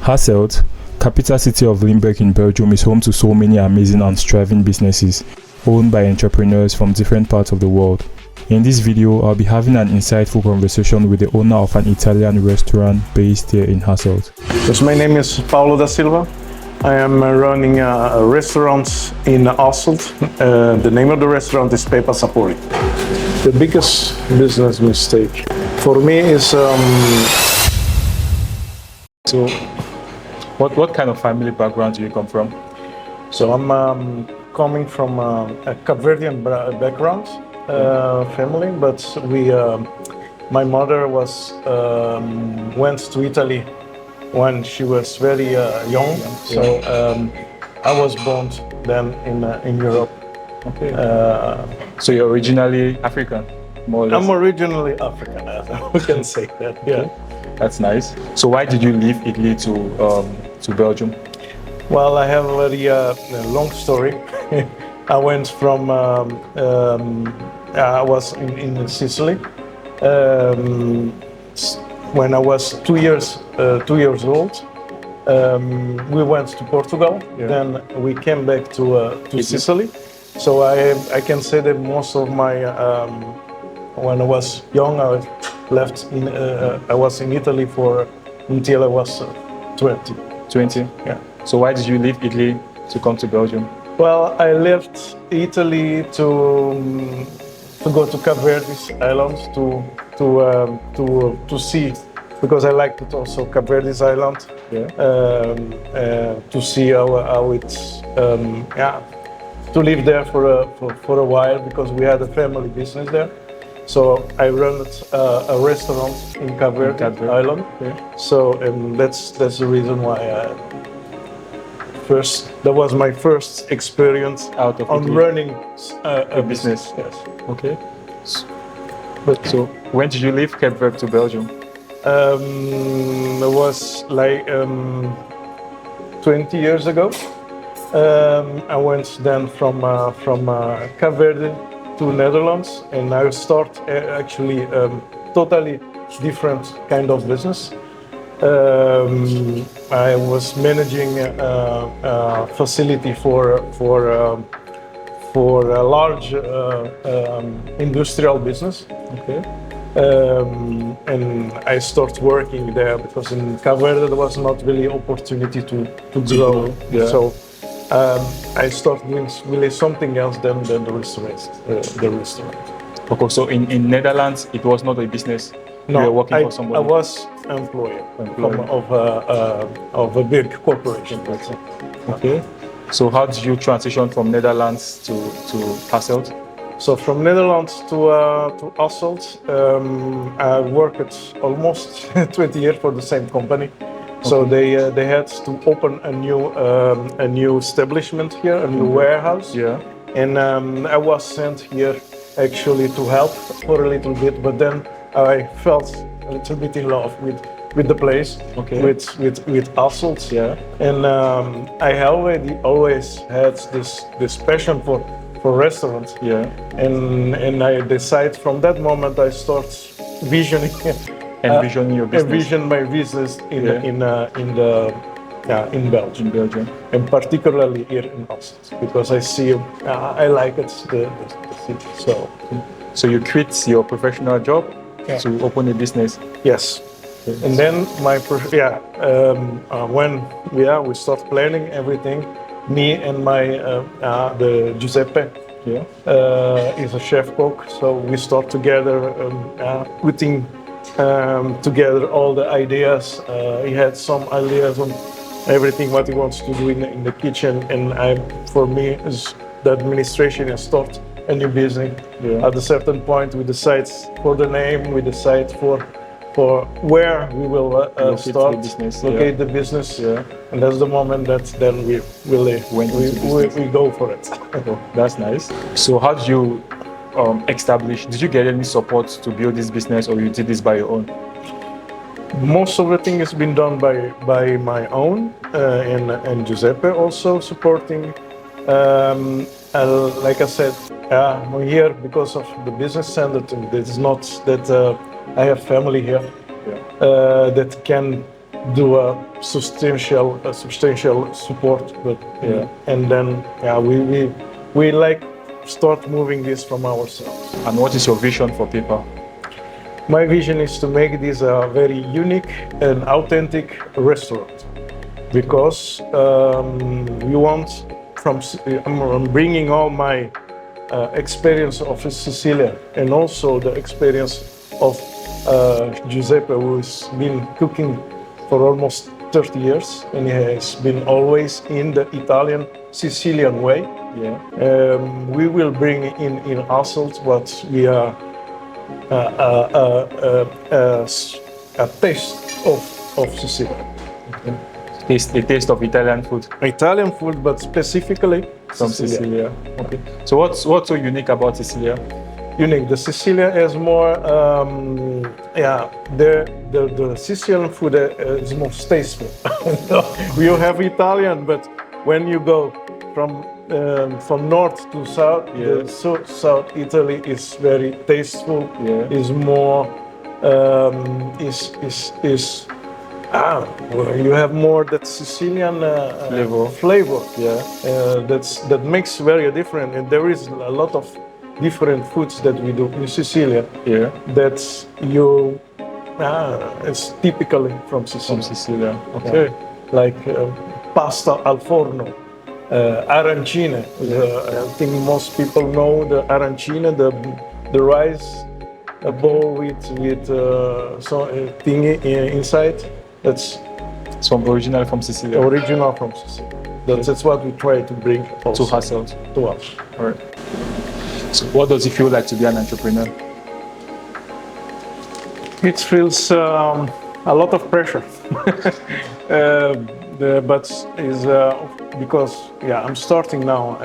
Hasselt, capital city of Limburg in Belgium, is home to so many amazing and thriving businesses owned by entrepreneurs from different parts of the world. In this video, I'll be having an insightful conversation with the owner of an Italian restaurant based here in Hasselt. Yes, my name is Paulo da Silva. I am running a restaurant in Hasselt. The name of the restaurant is Pepa Sapori. The biggest business mistake for me is So, what kind of family background do you come from? So I'm coming from a Cape Verdean background family, but my mother went to Italy when she was very young. So I was born then in Europe. Okay. So you're originally African, more or less? I'm originally African, we can say that. Yeah. Okay. That's nice. So why did you leave Italy to Belgium? Well, I have a very long story. I went from I was in Sicily. When I was 2 years old, we went to Portugal. Yeah. Then we came back to Sicily. So I can say that most of my when I was young, I left I was in Italy until I was 20. 20? Yeah. So why did you leave Italy to come to Belgium? Well, I left Italy to go to Cape Verde Island to see, because I liked it also, Cape Verde Island. Yeah. To see how it's to live there for a while, because we had a family business there. So I run a restaurant in Cape Verde Island. Yeah. So that's the reason why that was my first experience out of on Italy. Running a business. Yes. Okay. So when did you leave Cape Verde to Belgium? It was like 20 years ago. I went then from Cape Verde to Netherlands, and I start actually totally different kind of business. I was managing a facility for a large industrial business. Okay. And I started working there because in Cape Verde there was not really opportunity to grow. Yeah. So I started doing really something else than the restaurant. Okay, so in Netherlands it was not a business. No, you were working for somebody. I was employee. Of a big corporation. Okay. So how did you transition from Netherlands to Hasselt? So from Netherlands to Hasselt, I worked almost 20 years for the same company. So they had to open a new establishment here, a new warehouse. Yeah. And I was sent here actually to help for a little bit, but then I felt a little bit in love with the place, okay. with Hasselt. Yeah. And I always had this passion for restaurants. Yeah. And I decided from that moment I start visioning your business. Envision my business in Belgium. In Belgium. And particularly here in Hasselt, because I see I like it the city. So you quit your professional job to open a business. Yes. Okay. And then when we start planning everything, me and the Giuseppe is a chef cook, so we start together putting together all the ideas. He had some ideas on everything what he wants to do in the kitchen, and for me is the administration and start a new business. Yeah. At a certain point we decide for the name, we decide for where we will start locate the business, and that's the moment that then we really we go for it. That's nice. So how did you did you get any support to build this business, or you did this by your own? Most of the thing has been done by my own, and Giuseppe also supporting. Like I said, I'm here because of the business standard, and it's not that I have family here that can do a substantial support. But and then we like start moving this from ourselves. And what is your vision for Pepa? My vision is to make this a very unique and authentic restaurant, because we want I'm bringing all my experience of Sicilia and also the experience of Giuseppe, who has been cooking for almost 30 years, and he has been always in the Italian Sicilian way. We will bring in Hasselt what we are a taste of Sicily. The taste of Italian food. Italian food, but specifically from Sicilia. Okay. So what's so unique about Sicilia? Unique. The Sicilia is more, the Sicilian food is more tasteful. You have Italian, but when you go from north to south, the South Italy is very tasteful. Is more, you have more that Sicilian flavor. That makes very different, and there is a lot of different foods that we do in Sicilia. That's it's typically from Sicily. From Sicilia. Okay. Like pasta al forno, arancine. I think most people know the arancine, the rice, a bowl with thing inside. That's original from Sicily. Original from Sicily. That's what we try to bring to Hasselt. To us. All right. So what does it feel like to be an entrepreneur? It feels a lot of pressure. But is because I'm starting now.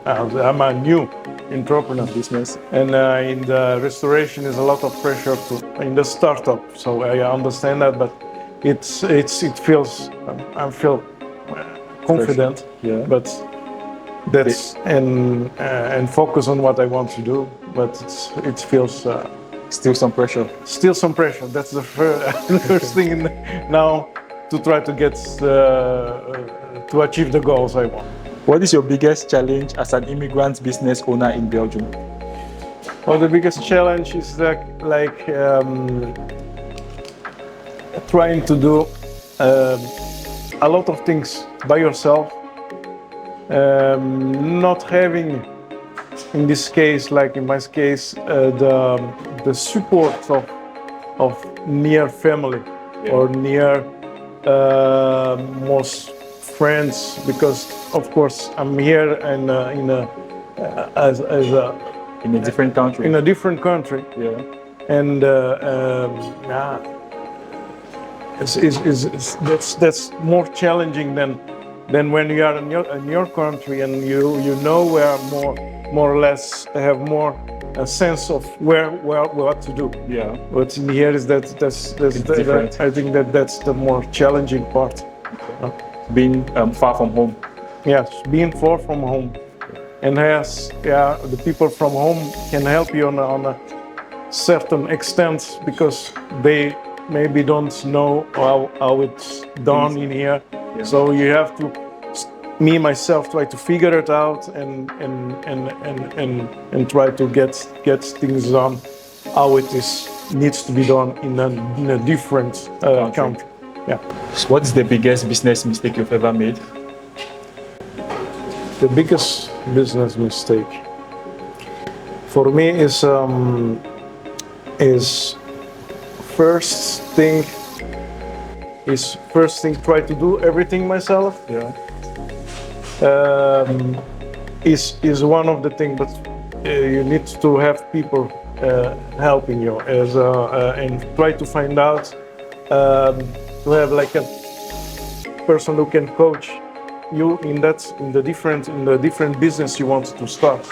I'm a new entrepreneur business, and in the restauration is a lot of pressure in the startup. So I understand that, but it feels I feel confident. But that's and focus on what I want to do. But it feels still some pressure. Still some pressure. That's the first thing now to try to get to achieve the goals I want. What is your biggest challenge as an immigrant business owner in Belgium? Well, the biggest challenge is trying to do a lot of things by yourself, not having, in this case, like in my case, the support of near family or near most friends, because of course I'm here and in a different country. In a different country. And that's more challenging than when you are in your country and you know where more or less have more a sense of what to do. But in here is that's different. I think that's the more challenging part. Being far from home. Yes, being far from home, and the people from home can help you on a certain extent because they maybe don't know how it's done in here. So you have to, myself, try to figure it out and try to get things done how it needs to be done in a different country. So what is the biggest business mistake you've ever made? The biggest business mistake for me is first thing try to do everything myself. Is one of the things, but you need to have people helping you and try to find out to have like a person who can coach you in the different business you want to start.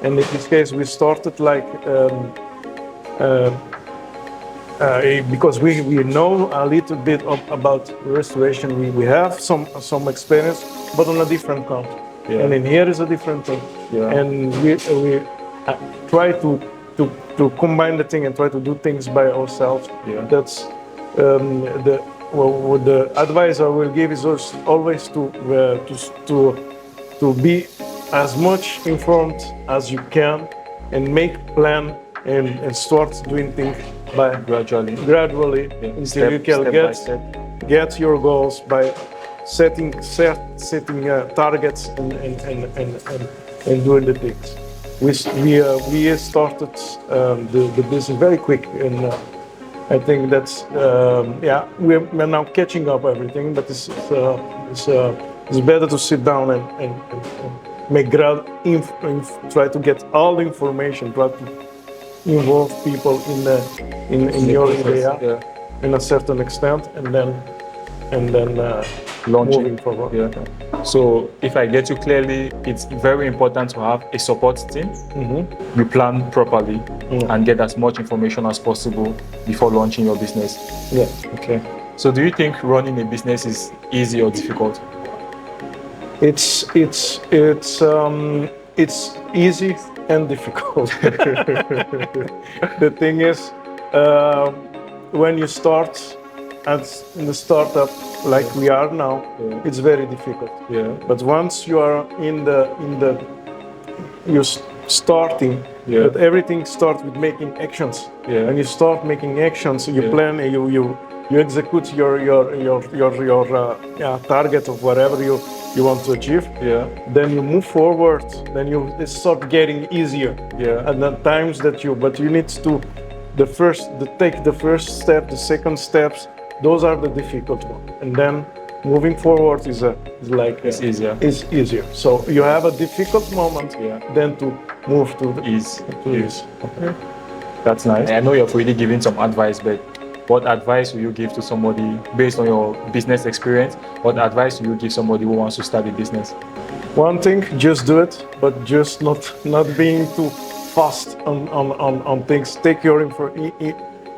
And in this case we started like because we know a little bit about restoration. We have some experience, but on a different country. And in here is a different thing. And we try to combine the thing and try to do things by ourselves. That's what the advice I will give is always to be as much informed as you can and make plan and start doing things by gradually until you can get your goals by setting targets and doing the things. We started the business very quick, and I think that's we're now catching up everything, but it's better to sit down and make try to get all the information, try to involve people in your area in a certain extent, and then moving forward. Yeah. So if I get you clearly, it's very important to have a support team. Mm-hmm. You plan properly and get as much information as possible before launching your business. Yeah. Okay. So do you think running a business is easy or difficult? It's easy and difficult. The thing is, when you start in the startup like we are now, it's very difficult. Yeah. But once you are you're starting, but everything starts with making actions. Yeah. And you start making actions, you plan, you execute your target of whatever you want to achieve. Yeah. Then you move forward. Then it start getting easier. Yeah. And the times that you need to take the first step, the second steps. Those are the difficult ones. And then moving forward is easier. Is easier. So you have a difficult moment, then to move to the ease. Okay. That's nice. I know you've already given some advice, but what advice will you give to somebody based on your business experience? What advice will you give somebody who wants to start a business? One thing, just do it, but just not being too fast on things. Take your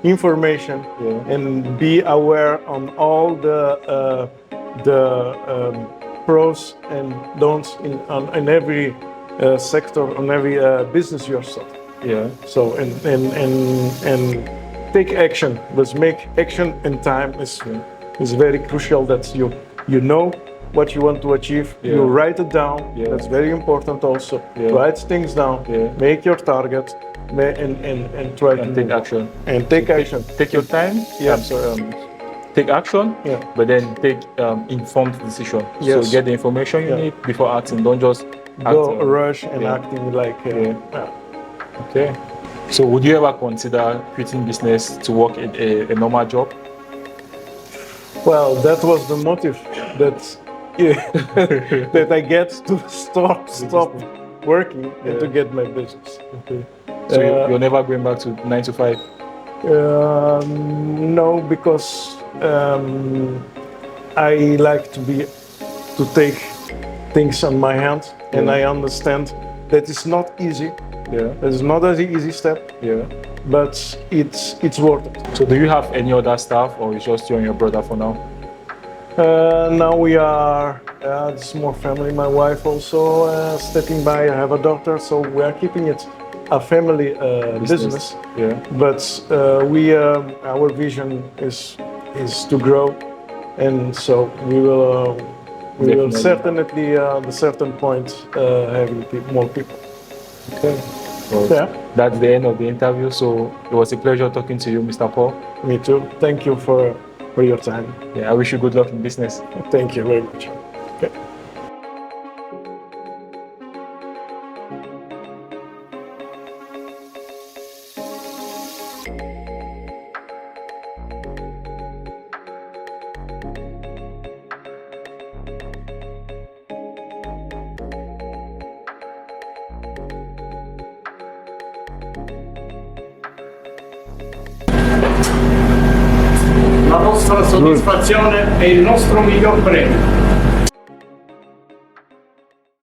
information and be aware on all the pros and don'ts in every sector, on every business you start. Yeah. So and take action. Let's make action in time is very crucial. That you know what you want to achieve. You write it down. That's very important also. Write things down. Make your target. And try to take action. And take action. Take your time. Take action. But then take informed decision. So get the information you need before acting. Don't just rush and acting like. Okay. So would you ever consider quitting business to work a normal job? Well, that was the motive that that I get to stop working and to get my business. Okay. So you're never going back to 9 to 5? No, because I like to take things on my hand, and I understand that it's not easy. It's not an easy step. But it's worth it. So do you have any other staff, or it's just you and your brother for now? Now we are it's more family. My wife also stepping by. I have a daughter, so we are keeping it a family business. But our vision is to grow, and so we will certainly at a certain point having more people. Okay. Well, that's the end of the interview. So it was a pleasure talking to you, Mr. Paul. Me too. Thank you for your time. I wish you good luck in business. Thank you very much. Okay. La nostra soddisfazione è il nostro miglior premio.